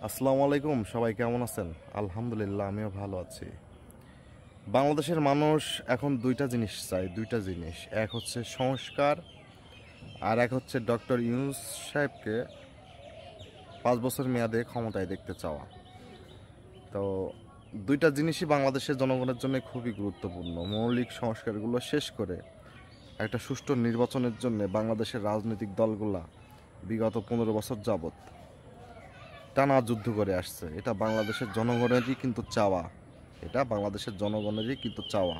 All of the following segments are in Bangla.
আসসালামু আলাইকুম, সবাই কেমন আছেন? আলহামদুলিল্লাহ, আমিও ভালো আছি। বাংলাদেশের মানুষ এখন দুইটা জিনিস চায়, দুইটা জিনিস। এক হচ্ছে সংস্কার, আর এক হচ্ছে ডক্টর ইউনূস সাহেবকে 5 বছর মেয়াদে ক্ষমতায় দেখতে চাওয়া। তো দুইটা জিনিসই বাংলাদেশের জনগণের জন্য খুবই গুরুত্বপূর্ণ। মৌলিক সংস্কারগুলো শেষ করে একটা সুষ্ঠু নির্বাচনের জন্য বাংলাদেশের রাজনৈতিক দলগুলা বিগত 15 বছর যাবৎ টানা যুদ্ধ করে আসছে। এটা বাংলাদেশের জনগণেরই কিন্তু চাওয়া।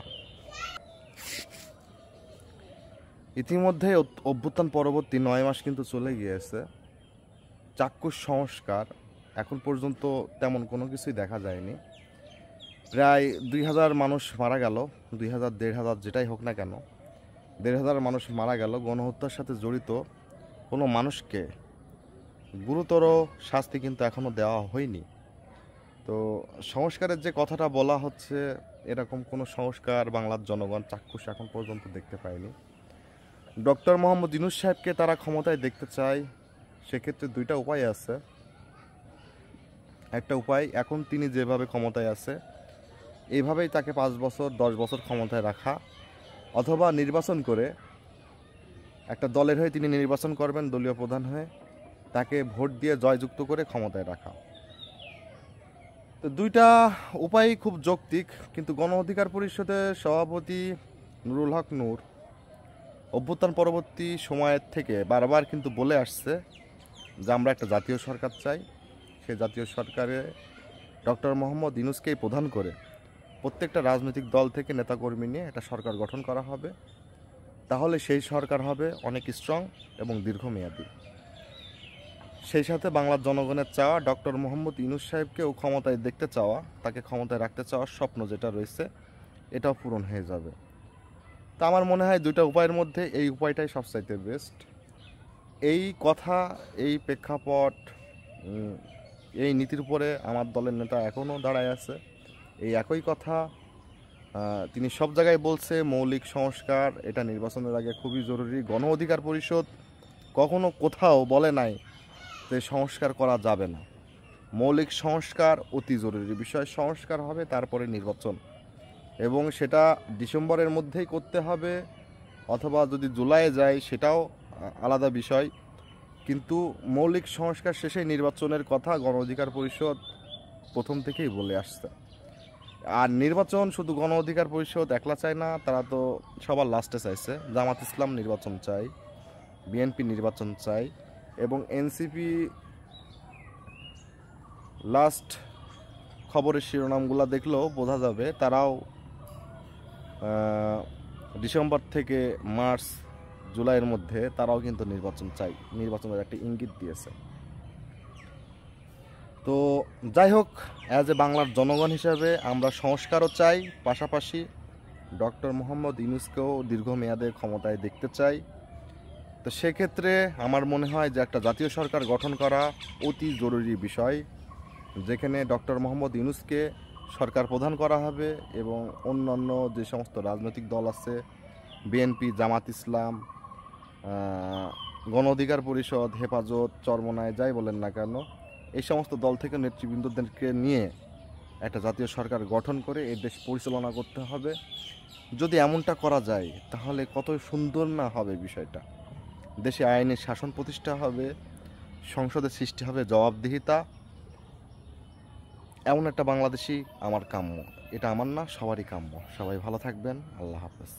ইতিমধ্যে অভ্যুত্থান পরবর্তী 9 মাস কিন্তু চলে গিয়েছে। চাক্ষুষ সংস্কার এখন পর্যন্ত তেমন কোনো কিছুই দেখা যায়নি। প্রায় 2000 মানুষ মারা গেল, 2000 1500 যেটাই হোক না কেন, 1500 মানুষ মারা গেল। গণহত্যার সাথে জড়িত কোনো মানুষকে গুরুতর শাস্তি কিন্তু এখনও দেওয়া হয়নি। তো সংস্কারের যে কথাটা বলা হচ্ছে, এরকম কোনো সংস্কার বাংলার জনগণ চাক্ষুষ এখন পর্যন্ত দেখতে পায়নি। ডক্টর মোহাম্মদ ইউনূস সাহেবকে তারা ক্ষমতায় দেখতে চায়, সেক্ষেত্রে দুইটা উপায় আছে। একটা উপায়, এখন তিনি যেভাবে ক্ষমতায় আছে এইভাবেই তাকে 5 বছর 10 বছর ক্ষমতায় রাখা, অথবা নির্বাচন করে একটা দলের হয়ে তিনি নির্বাচন করবেন দলীয় প্রধান হয়ে, তাকে ভোট দিয়ে জয়যুক্ত করে ক্ষমতায় রাখা। তো দুইটা উপায় খুব যৌক্তিক, কিন্তু গণ অধিকার পরিষদের সভাপতি নুরুল হক নূর অভ্যুত্থান পরবর্তী সময়ের থেকে বারবার কিন্তু বলে আসছে যে আমরা একটা জাতীয় সরকার চাই। সেই জাতীয় সরকারে ডক্টর মোহাম্মদ ইউনূসকেই প্রধান করে প্রত্যেকটা রাজনৈতিক দল থেকে নেতাকর্মী নিয়ে একটা সরকার গঠন করা হবে। তাহলে সেই সরকার হবে অনেক স্ট্রং এবং দীর্ঘমেয়াদী। সেই সাথে বাংলার জনগণের চাওয়া ডক্টর মোহাম্মদ ইউনূস সাহেবকেও ক্ষমতায় দেখতে চাওয়া, তাকে ক্ষমতায় রাখতে চাওয়ার স্বপ্ন যেটা রয়েছে এটাও পূরণ হয়ে যাবে। তা আমার মনে হয় দুইটা উপায়ের মধ্যে এই উপায়টাই সবচাইতে বেস্ট। এই কথা, এই প্রেক্ষাপট, এই নীতির উপরে আমার দলের নেতা এখনও দাঁড়ায় আছে। এই একই কথা তিনি সব জায়গায় বলছে, মৌলিক সংস্কার এটা নির্বাচনের আগে খুবই জরুরি। গণ অধিকার পরিষদ কখনো কোথাও বলে নাই যে সংস্কার করা যাবে না। মৌলিক সংস্কার অতি জরুরি বিষয়। সংস্কার হবে, তারপরে নির্বাচন, এবং সেটা ডিসেম্বরের মধ্যেই করতে হবে, অথবা যদি জুলাইয়ে যায় সেটাও আলাদা বিষয়। কিন্তু মৌলিক সংস্কার শেষে নির্বাচনের কথা গণ অধিকার পরিষদ প্রথম থেকেই বলে আসছে। আর নির্বাচন শুধু গণ অধিকার পরিষদ একলা চায় না, তারা তো সবার লাস্টে চাইছে। জামাত ইসলাম নির্বাচন চাই, বিএনপি নির্বাচন চাই, এবং এনসিপি লাস্ট খবরের শিরোনামগুলো দেখলেও বোঝা যাবে তারাও ডিসেম্বর থেকে মার্চ জুলাইয়ের মধ্যে তারাও কিন্তু নির্বাচন চাই, নির্বাচনের একটা ইঙ্গিত দিয়েছে। তো যাই হোক, অ্যাজ এ বাংলার জনগণ হিসাবে আমরা সংস্কারও চাই, পাশাপাশি ডক্টর মোহাম্মদ ইউনূসকেও দীর্ঘমেয়াদে ক্ষমতায় দেখতে চাই। তো সেক্ষেত্রে আমার মনে হয় যে একটা জাতীয় সরকার গঠন করা অতি জরুরি বিষয়, যেখানে ডক্টর মোহাম্মদ ইউনূসকে সরকার প্রধান করা হবে এবং অন্যান্য যে সমস্ত রাজনৈতিক দল আছে, বিএনপি, জামাত ইসলাম, গণ অধিকার পরিষদ, হেফাজত, চরমনায়, যাই বলেন না কেন, এই সমস্ত দল থেকে নেতৃবৃন্দদেরকে নিয়ে একটা জাতীয় সরকার গঠন করে এই দেশ পরিচালনা করতে হবে। যদি এমনটা করা যায় তাহলে কত সুন্দর না হবে বিষয়টা। দেশে আইনের শাসন প্রতিষ্ঠা হবে, সংসদে সৃষ্টি হবে জবাবদিহিতা। এমন একটা বাংলাদেশই আমার কাম্য। এটা আমার না, সবারই কাম্য। সবাই ভালো থাকবেন। আল্লাহ হাফেজ।